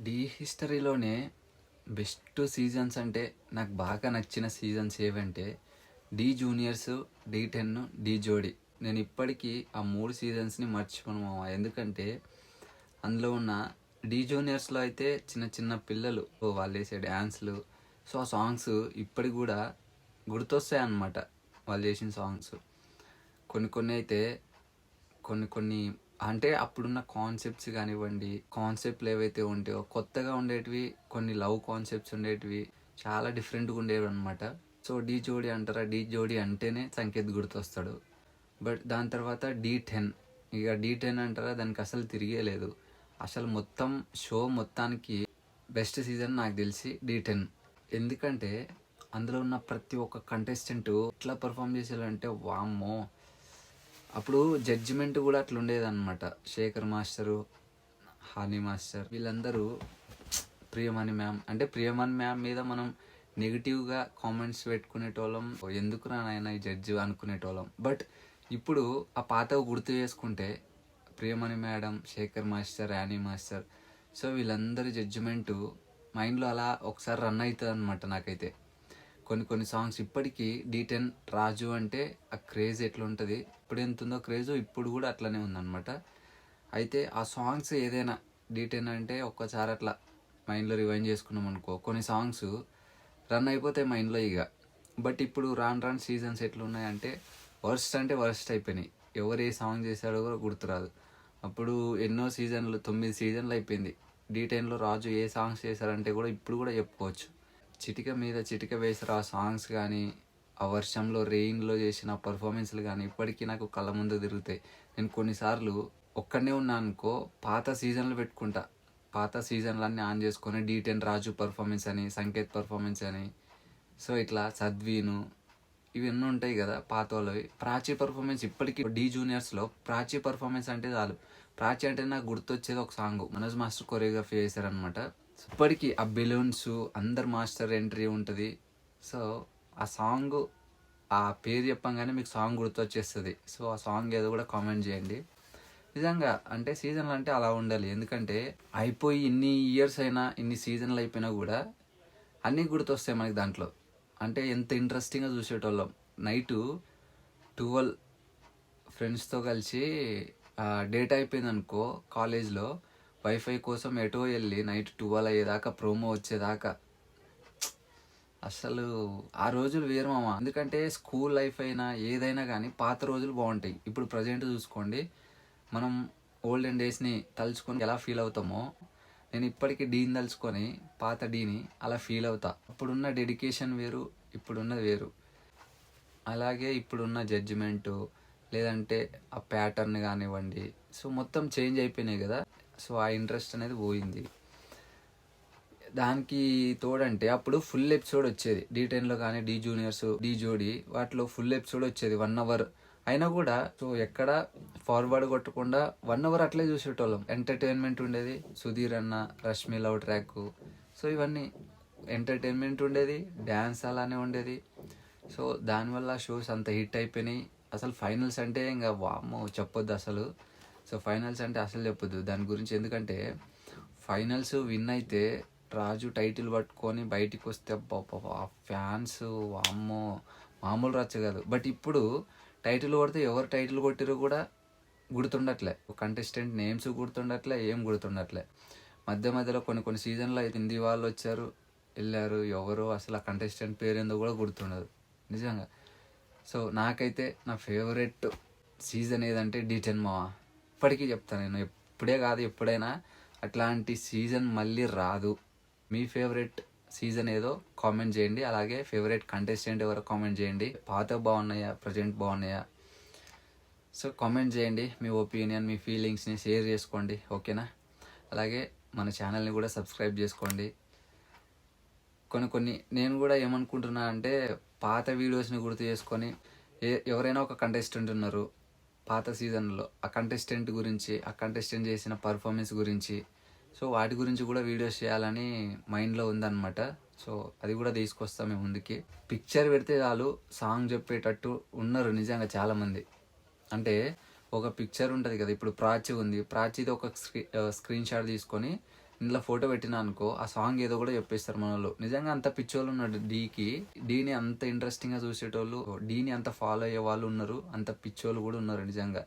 D హిస్టరీలోనే best seasons అంటే నాకు బాగా నచ్చిన సీజన్స్ ఏవంటే డీ జూనియర్స్, డీ 10, డీ జోడీ. నేను ఇప్పటికీ ఆ 3 సీజన్స్ని మర్చిపోను మామ. ఎందుకంటే అందులో ఉన్న డీ జూనియర్స్లో అయితే చిన్న చిన్న పిల్లలు వాళ్ళు వేసే డ్యాన్స్లు, సో ఆ సాంగ్స్ ఇప్పటికి కూడా గుర్తొస్తాయి అన్నమాట. వాళ్ళు చేసిన సాంగ్స్ కొన్ని కొన్ని అయితే కొన్ని అంటే అప్పుడున్న కాన్సెప్ట్స్ కానివ్వండి, కాన్సెప్ట్లు ఏవైతే ఉంటాయో కొత్తగా ఉండేటివి, కొన్ని లవ్ కాన్సెప్ట్స్ ఉండేటివి చాలా డిఫరెంట్గా ఉండేవి అనమాట. సో డీ జోడీ అంటారా, డీ జోడీ అంటేనే సంకేత్ గుర్తొస్తాడు. బట్ దాని తర్వాత డీ 10, ఇక డీ 10 అంటారా దానికి అసలు తిరిగే లేదు. అసలు మొత్తం షో మొత్తానికి బెస్ట్ సీజన్ నాకు తెలిసి డీ 10. ఎందుకంటే అందులో ఉన్న ప్రతి ఒక్క కంటెస్టెంట్ ఎట్లా పర్ఫామ్ చేసేయాలంటే వామ్మో. అప్పుడు జడ్జిమెంట్ కూడా అట్లా ఉండేదన్నమాట. శేఖర్ మాస్టరు, హానీ మాస్టర్ వీళ్ళందరూ ప్రియమణి మ్యామ్, అంటే ప్రియమణి మ్యామ్ మీద మనం నెగిటివ్గా కామెంట్స్ పెట్టుకునేటోళ్ళం, ఎందుకు నాయన ఈ జడ్జి అనుకునేటోళ్ళం. బట్ ఇప్పుడు ఆ పాతవి గుర్తు చేసుకుంటే Priyamani madam, Shekhar master, Annie master, so వీళ్ళందరి జడ్జిమెంటు మైండ్లో అలా ఒకసారి రన్ అవుతుంది అనమాట. నాకైతే కొన్ని సాంగ్స్ ఇప్పటికీ డీ 10 రాజు అంటే ఆ క్రేజ్ ఎట్లా ఉంటుంది, ఇప్పుడు ఎంత ఉందో క్రేజ్ ఇప్పుడు కూడా అట్లనే ఉందన్నమాట. అయితే ఆ సాంగ్స్ ఏదైనా డీ 10 అంటే ఒక్కసారి అట్లా మైండ్లో రివైండ్ చేసుకున్నాం అనుకో, కొన్ని సాంగ్స్ రన్ అయిపోతాయి మైండ్లో ఇక. బట్ ఇప్పుడు రాను సీజన్స్ ఎట్లా ఉన్నాయంటే వర్స్ట్ అంటే వర్స్ట్ అయిపోయినాయి. ఎవరు ఏ సాంగ్ చేశాడో కూడా గుర్తురాదు. అప్పుడు ఎన్నో సీజన్లు, 9 సీజన్లు అయిపోయింది. డీ 10లో రాజు ఏ సాంగ్స్ చేశారంటే కూడా ఇప్పుడు కూడా చెప్పుకోవచ్చు. చిటిక మీద చిటిక వేసారు ఆ సాంగ్స్ కానీ, ఆ వర్షంలో రెయిన్లో చేసిన పర్ఫార్మెన్స్లు కానీ ఇప్పటికీ నాకు కళ్ళ ముందు తిరుగుతాయి. నేను కొన్నిసార్లు ఒక్కడనే ఉన్నా అనుకో, పాత సీజన్లు పెట్టుకుంటా. పాత సీజన్లన్నీ ఆన్ చేసుకొని డీ 10 రాజు పర్ఫార్మెన్స్ అని, సంకేత్ పర్ఫార్మెన్స్ అని, సో ఇట్లా సద్వీను ఇవన్నీ ఉంటాయి కదా పాత వాళ్ళవి. ప్రాచీ పర్ఫార్మెన్స్ ఇప్పటికీ డీ జూనియర్స్లో ప్రాచీ పర్ఫార్మెన్స్ అంటే చాలు. ప్రాచీ అంటే నాకు గుర్తొచ్చేది ఒక సాంగ్, మనోజ్ మాస్టర్ కొరియోగ్రఫీ చేశారనమాట. ఇప్పటికీ ఆ బెలూన్స్, అందరు మాస్టర్ ఎంట్రీ ఉంటుంది. సో ఆ సాంగ్, ఆ పేరు చెప్పంగానే మీకు సాంగ్ గుర్తొచ్చేస్తుంది. సో ఆ సాంగ్ ఏదో కూడా కామెంట్ చేయండి. నిజంగా అంటే సీజన్లు అంటే అలా ఉండాలి. ఎందుకంటే అయిపోయి ఇన్ని ఇయర్స్ అయినా, ఇన్ని సీజన్లు అయిపోయినా కూడా అన్నీ గుర్తొస్తాయి మనకి దాంట్లో. అంటే ఎంత ఇంట్రెస్టింగ్గా చూసేటోళ్ళం. నైటు 12 ఫ్రెండ్స్తో కలిసి డేట్ అయిపోయింది అనుకో కాలేజ్లో, వైఫై కోసం ఎటో వెళ్ళి నైట్ 12 అయ్యేదాకా, ప్రోమో వచ్చేదాకా. అసలు ఆ రోజులు వేరు మామ. ఎందుకంటే స్కూల్ లైఫ్ అయినా ఏదైనా కానీ పాత రోజులు బాగుంటాయి. ఇప్పుడు ప్రజెంట్ చూసుకోండి, మనం ఓల్డెన్ డేస్ని తలుచుకొని ఎలా ఫీల్ అవుతామో, నేను ఇప్పటికీ డీని తలుచుకొని పాత డీని అలా ఫీల్ అవుతా. అప్పుడున్న డెడికేషన్ వేరు, ఇప్పుడున్నది వేరు. అలాగే ఇప్పుడున్న జడ్జిమెంటు, లేదంటే ఆ ప్యాటర్న్ కానివ్వండి, సో మొత్తం చేంజ్ అయిపోయినాయి కదా. సో ఆ ఇంట్రెస్ట్ అనేది పోయింది. దానికి తోడంటే అప్పుడు ఫుల్ ఎపిసోడ్ వచ్చేది డీ 10లో కానీ, డీ జూనియర్స్, డీ జోడీ వాటిలో ఫుల్ ఎపిసోడ్ వచ్చేది 1 hour అయినా కూడా. సో ఎక్కడ ఫార్వర్డ్ కొట్టకుండా 1 hour అట్లే చూసేటోళ్ళం. ఎంటర్టైన్మెంట్ ఉండేది. సుధీర్ అన్న, రష్మి లవ్ ట్రాక్, సో ఇవన్నీ ఎంటర్టైన్మెంట్ ఉండేది, డ్యాన్స్ అలానే ఉండేది. సో దానివల్ల షోస్ అంత హిట్ అయిపోయినాయి. అసలు ఫైనల్స్ అంటే ఇంకా వామ్మో చెప్పొద్దు అసలు. సో ఫైనల్స్ అంటే అసలు చెప్పొద్దు దాని గురించి. ఎందుకంటే ఫైనల్స్ విన్ అయితే రాజు టైటిల్ పట్టుకొని బయటికి వస్తే ఆ ఫ్యాన్స్ వామ్మో మామూలు రచ్చ కాదు. బట్ ఇప్పుడు టైటిల్ కొడితే ఎవరు టైటిల్ కొట్టిరో కూడా గుర్తుండట్లే, కంటెస్టెంట్ నేమ్స్ గుర్తుండట్లే, ఏం గుర్తుండట్లే. మధ్యలో కొన్ని సీజన్లో అయితే హిందీ వాళ్ళు వచ్చారు వెళ్ళారు, ఎవరు అసలు ఆ కంటెస్టెంట్ పేరు ఏందో కూడా గుర్తుండదు నిజంగా. సో నాకైతే నా ఫేవరెట్ సీజన్ ఏదంటే డీ 10 మావా. ఇప్పటికీ చెప్తాను నేను, ఎప్పుడే కాదు ఎప్పుడైనా అట్లాంటి సీజన్ మళ్ళీ రాదు. మీ ఫేవరెట్ సీజన్ ఏదో కామెంట్ చేయండి. అలాగే ఫేవరెట్ కంటెస్టెంట్ ఎవరో కామెంట్ చేయండి. పాత బాగున్నాయా, ప్రజెంట్ బాగున్నాయా, సో కామెంట్ చేయండి. మీ ఒపీనియన్, మీ ఫీలింగ్స్ని షేర్ చేసుకోండి, ఓకేనా. అలాగే మన ఛానల్ని కూడా సబ్స్క్రైబ్ చేసుకోండి. కొన్ని నేను కూడా ఏమనుకుంటున్నా అంటే, పాత వీడియోస్ని గుర్తు చేసుకొని ఎవరైనా ఒక కంటెస్టెంట్ ఉన్నారు పాత సీజన్లో, ఆ కంటెస్టెంట్ గురించి, ఆ కంటెస్టెంట్ చేసిన పర్ఫార్మెన్స్ గురించి, సో వాటి గురించి కూడా వీడియోస్ చేయాలని మైండ్లో ఉందన్నమాట. సో అది కూడా తీసుకొస్తాం మేము ముందుకి. పిక్చర్ పెడితే చాలు సాంగ్ చెప్పేటట్టు ఉన్నారు నిజంగా చాలామంది. అంటే ఒక పిక్చర్ ఉంటుంది కదా, ఇప్పుడు ప్రాచి ఉంది, ప్రాచిది ఒక స్క్రీన్ షాట్ తీసుకొని ఇందులో ఫోటో పెట్టినా అనుకో ఆ సాంగ్ ఏదో కూడా చెప్పేస్తారు మన వాళ్ళు. నిజంగా అంత పిచ్చోళ్ళు ఉన్నాడు డీని అంత ఇంట్రెస్టింగ్గా చూసేటోళ్ళు, డీని అంత ఫాలో అయ్యే వాళ్ళు ఉన్నారు, అంత పిచ్చోళ్ళు కూడా ఉన్నారు నిజంగా.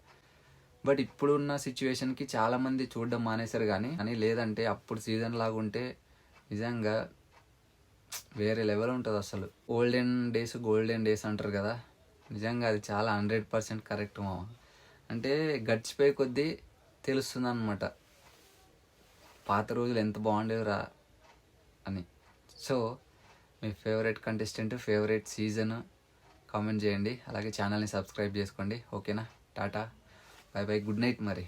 బట్ ఇప్పుడున్న సిచ్యువేషన్కి చాలామంది చూడడం మానేశారు కానీ లేదంటే అప్పుడు సీజన్ లాగా ఉంటే నిజంగా వేరే లెవెల్ ఉంటుంది అసలు. గోల్డెన్ డేస్ అంటారు కదా, నిజంగా అది చాలా 100% కరెక్ట్ మామ. అంటే గడిచిపోయే కొద్దీ తెలుస్తుంది అనమాట పాత రోజులు ఎంత బాగుండేవిరా అని. సో మీ favourite contestant, favourite season comment చేయండి. అలాగే ఛానల్ని సబ్స్క్రైబ్ చేసుకోండి. ఓకేనా? టాటా, బై బై, గుడ్ నైట్ మరి.